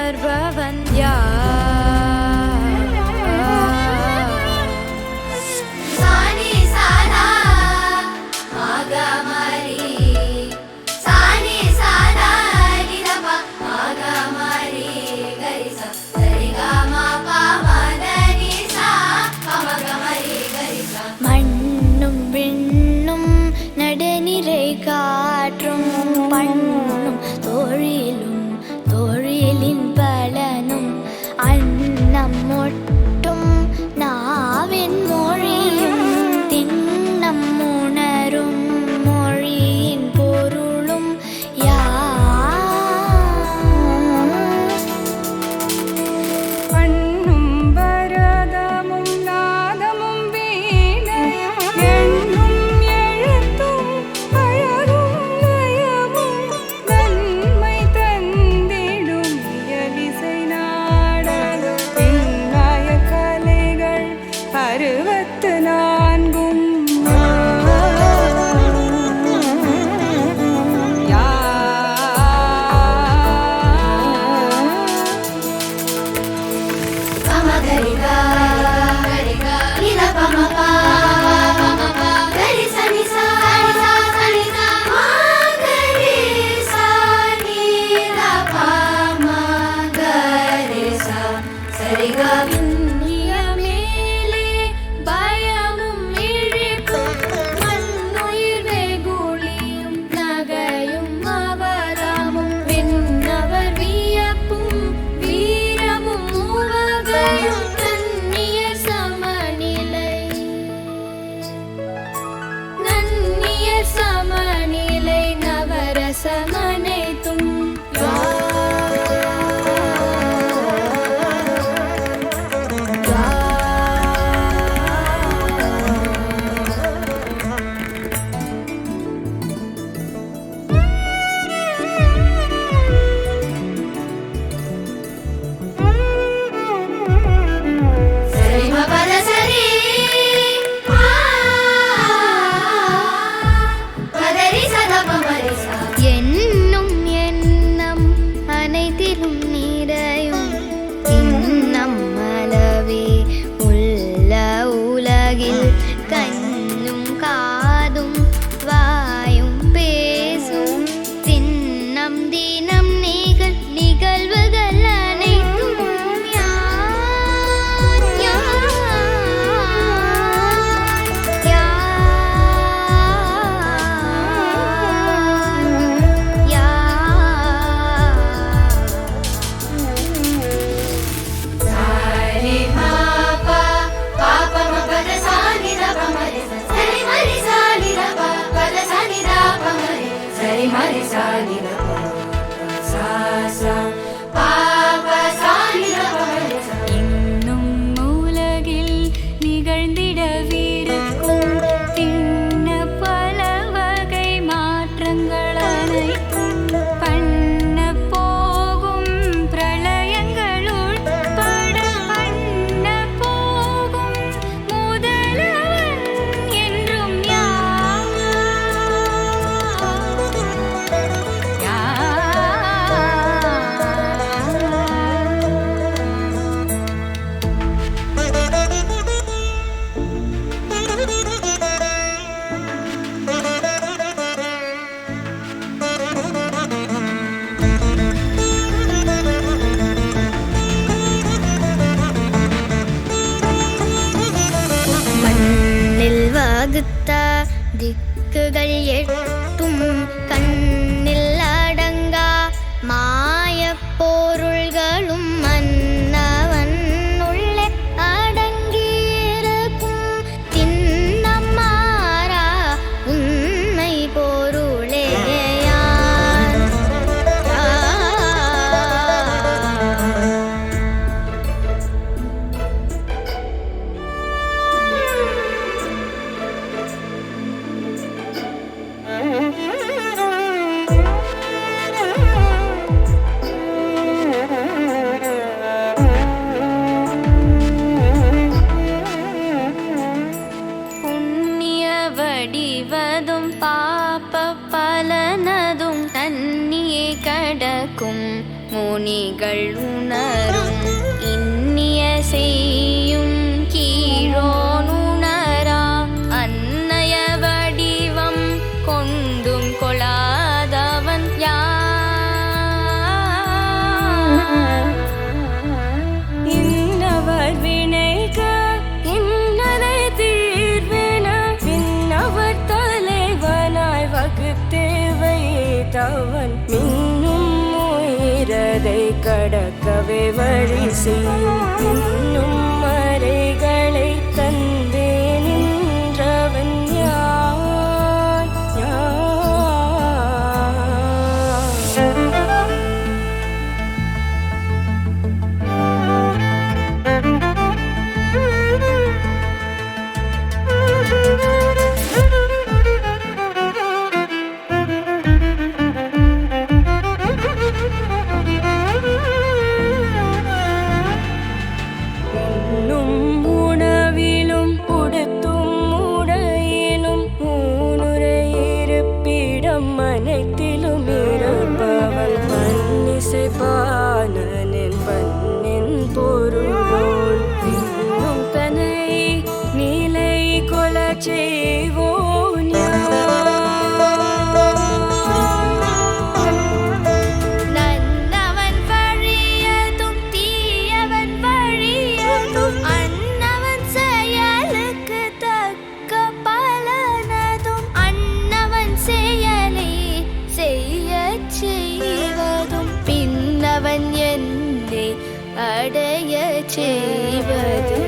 உணர்பவன் யார்? சானி சாதா ஆகமரி சானி சாதா நிதபா ஆகமரி கரிசா சரிகமா பமதனி சா பமகமரி கரிசா. மண்ணும் விண்ணும் நடுநிறை காற்றும் பண்ணும் தொழிலும் தொழிலின் பலனும் அன்னம் ஒட்டும் நாவின் மொழியும் திண்ணம் உணரும் மொழியின் பொருளும் பண்ணும் பரதமும் நாதமும் வீணையும் எண்ணும் எழுத்தும் அழகும் நயமும் நன்மை தந்திடும் இயலிசை நாடகம் விஞ்ஞாய கலைகள் 64 பமகரிகா கரிகா நிதபா மபா பமபா கரிசா நிசா கரிசா சரிகா மகரிசா நிதபா மகரிசா சரிகா. மேலே பயமும் இழிப்பும் மண்ணுயிர் வெகுளியும் நகையும் அவதாமும் விண்ணவர் வியப்பும் வீரமும் உவகையும் நன்னியர் சமநிலை நவரசமனைத்தும் சரிமா பத சரி பதரி சதா பமரிசா. என்னும் எண்ணம் அனைத்திலும் நிறையும் இன்னம் அளவே உள்ள உலகில் கண்ணும் காதும் வாயும் பேசும் திண்ணம் தினம் நிகழ்வுகள் அனைத்தும் யார் சரி மா பா பாபா மபத சானி தபா மரிசா சரி மரி சானி தபா பத சானி தபா மரி சரி மரி சானி தபா சா சா பாபா சானி தபா மரிசா. இன்னும் உலகில் நிகழ்ந்திடவிருக்கும் திண்ண பல வகை மாற்றங்கள் அனைத்தும் பண்ண போகும் பிரளயங்கள் உட்பட பண்ண போகும் முதல்வன் என்றும் மண்ணில் வகுத்த திக்குகள் எட்டும் கண்ணில் அடங்கா மாயப் பொருள்களும் மன்னவன் உள்ளே அடங்கியிருக்கும் திண்ணம் மாறா உண்மை பொருளே யார்? இனிமைகள் உணரும் இன்னிய செய்யும் கீழோன் உணரா அன்னைய வடிவம் கொண்டும் கொளாதவன் இன்னவர் வினைக்கு இன்னதை தீர்வென பின்னவர் தலைவனாய் வகுத்தே வைத்தவன் மின்னும் உயிரதை கடக்கவே வழி செய்யும் இன்னும் மறைகளை தந்தே நின்றவன் யான் உணவிலும் உடுத்தும் உடையிலும் ஊனுரை இருப்பிடம் அனைத்திலும் இருப்பவன் பன்னிசை பாலனின் பண்ணின் பொருளோன் இன்னும் தன்னை நிலை கொல செய்வோன் நன்னவன் வழியதும் தீயவன் வழியதும் அன்னவன் செயலுக்கு தக்க பலனதும் அன்னவன் செயலை செய்யச் செய்வதும் பின்னவன் என்னை அடைய செய்வது